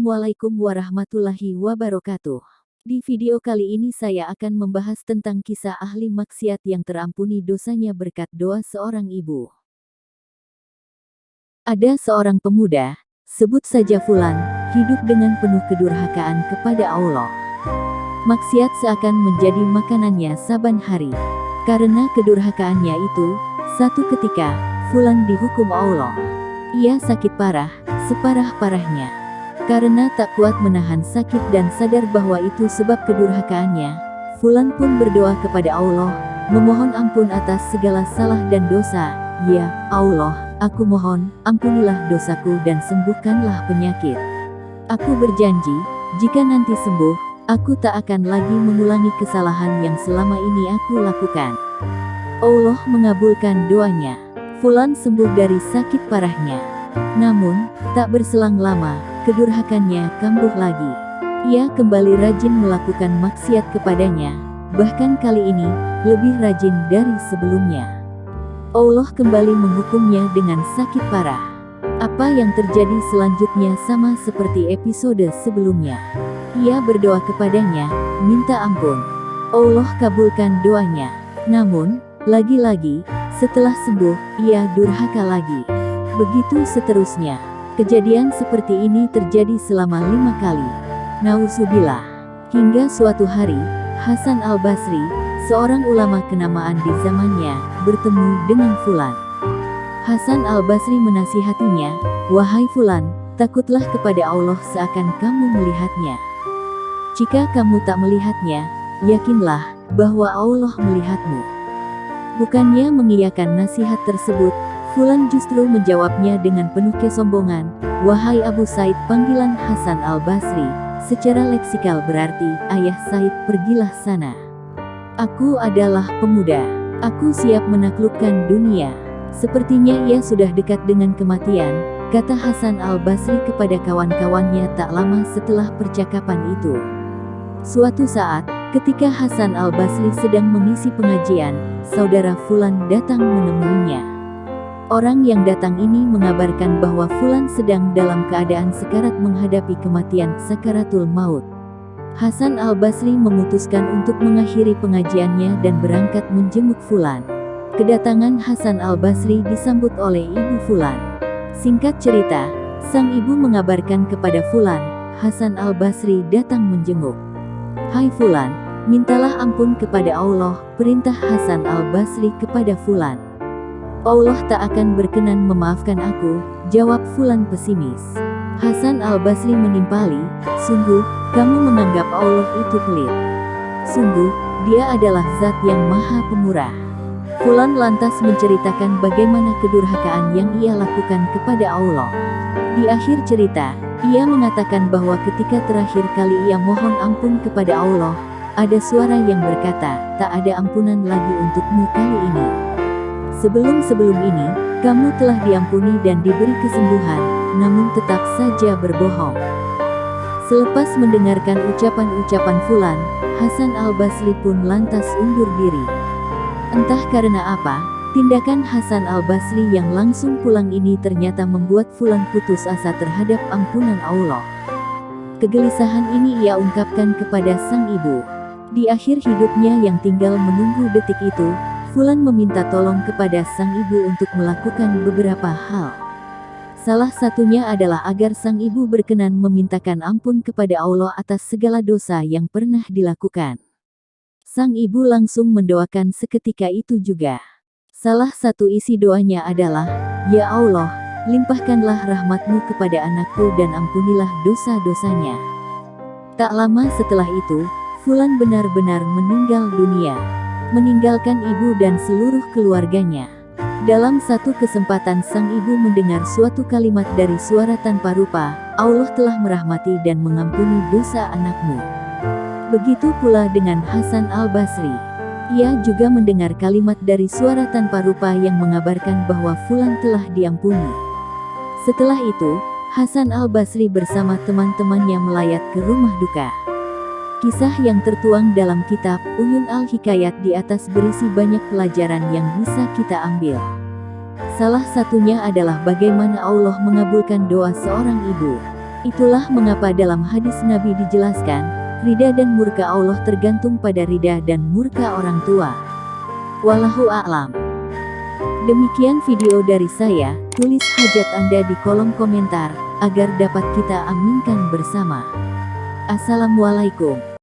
Assalamualaikum warahmatullahi wabarakatuh. Di video kali ini saya akan membahas tentang kisah ahli maksiat yang terampuni dosanya berkat doa seorang ibu. Ada seorang pemuda, sebut saja Fulan, hidup dengan penuh kedurhakaan kepada Allah. Maksiat seakan menjadi makanannya saban hari. Karena kedurhakaannya itu, satu ketika, Fulan dihukum Allah. Ia sakit parah, separah-parahnya. Karena tak kuat menahan sakit dan sadar bahwa itu sebab kedurhakaannya, Fulan pun berdoa kepada Allah, memohon ampun atas segala salah dan dosa. Ya Allah, aku mohon, ampunilah dosaku dan sembuhkanlah penyakit. Aku berjanji, jika nanti sembuh, aku tak akan lagi mengulangi kesalahan yang selama ini aku lakukan. Allah mengabulkan doanya. Fulan sembuh dari sakit parahnya. Namun, tak berselang lama, kedurhakannya kambuh lagi. Ia kembali rajin melakukan maksiat kepadanya, bahkan kali ini, lebih rajin dari sebelumnya. Allah kembali menghukumnya dengan sakit parah. Apa yang terjadi selanjutnya sama seperti episode sebelumnya. Ia berdoa kepadanya, minta ampun. Allah kabulkan doanya. Namun, lagi-lagi, setelah sembuh, ia durhaka lagi. Begitu seterusnya. Kejadian seperti ini terjadi selama 5 kali. Nauzubillah. Hingga suatu hari, Hasan al-Basri, seorang ulama kenamaan di zamannya, bertemu dengan Fulan. Hasan al-Basri menasihatinya, "Wahai Fulan, takutlah kepada Allah seakan kamu melihatnya. Jika kamu tak melihatnya, yakinlah bahwa Allah melihatmu." Bukannya mengiyakan nasihat tersebut, Fulan justru menjawabnya dengan penuh kesombongan, "Wahai Abu Said," panggilan Hasan al-Basri, secara leksikal berarti, "Ayah Said, pergilah sana. Aku adalah pemuda. Aku siap menaklukkan dunia." Sepertinya ia sudah dekat dengan kematian, kata Hasan al-Basri kepada kawan-kawannya tak lama setelah percakapan itu. Suatu saat, ketika Hasan al-Basri sedang mengisi pengajian, saudara Fulan datang menemuinya. Orang yang datang ini mengabarkan bahwa Fulan sedang dalam keadaan sekarat menghadapi kematian, sakaratul maut. Hasan al-Basri memutuskan untuk mengakhiri pengajiannya dan berangkat menjenguk Fulan. Kedatangan Hasan al-Basri disambut oleh ibu Fulan. Singkat cerita, sang ibu mengabarkan kepada Fulan, Hasan al-Basri datang menjenguk. "Hai Fulan, mintalah ampun kepada Allah," perintah Hasan al-Basri kepada Fulan. "Allah tak akan berkenan memaafkan aku," jawab Fulan pesimis. Hasan al-Basri menimpali, "Sungguh, kamu menganggap Allah itu pelit. Sungguh, Dia adalah Zat yang Maha Pemurah." Fulan lantas menceritakan bagaimana kedurhakaan yang ia lakukan kepada Allah. Di akhir cerita, ia mengatakan bahwa ketika terakhir kali ia mohon ampun kepada Allah, ada suara yang berkata, "Tak ada ampunan lagi untukmu kali ini. Sebelum-sebelum ini, kamu telah diampuni dan diberi kesembuhan, namun tetap saja berbohong." Selepas mendengarkan ucapan-ucapan Fulan, Hasan al-Basri pun lantas undur diri. Entah karena apa, tindakan Hasan al-Basri yang langsung pulang ini ternyata membuat Fulan putus asa terhadap ampunan Allah. Kegelisahan ini ia ungkapkan kepada sang ibu. Di akhir hidupnya yang tinggal menunggu detik itu, Fulan meminta tolong kepada sang ibu untuk melakukan beberapa hal. Salah satunya adalah agar sang ibu berkenan memintakan ampun kepada Allah atas segala dosa yang pernah dilakukan. Sang ibu langsung mendoakan seketika itu juga. Salah satu isi doanya adalah, "Ya Allah, limpahkanlah rahmat-Mu kepada anakku dan ampunilah dosa-dosanya." Tak lama setelah itu, Fulan benar-benar meninggal dunia, meninggalkan ibu dan seluruh keluarganya. Dalam satu kesempatan sang ibu mendengar suatu kalimat dari suara tanpa rupa, "Allah telah merahmati dan mengampuni dosa anakmu." Begitu pula dengan Hasan al-Basri. Ia juga mendengar kalimat dari suara tanpa rupa yang mengabarkan bahwa Fulan telah diampuni. Setelah itu, Hasan al-Basri bersama teman-temannya melayat ke rumah duka. Kisah yang tertuang dalam kitab Uyun al-Hikayat di atas berisi banyak pelajaran yang bisa kita ambil. Salah satunya adalah bagaimana Allah mengabulkan doa seorang ibu. Itulah mengapa dalam hadis Nabi dijelaskan, ridha dan murka Allah tergantung pada ridha dan murka orang tua. Wallahu a'lam. Demikian video dari saya, tulis hajat Anda di kolom komentar, agar dapat kita aminkan bersama. Assalamualaikum.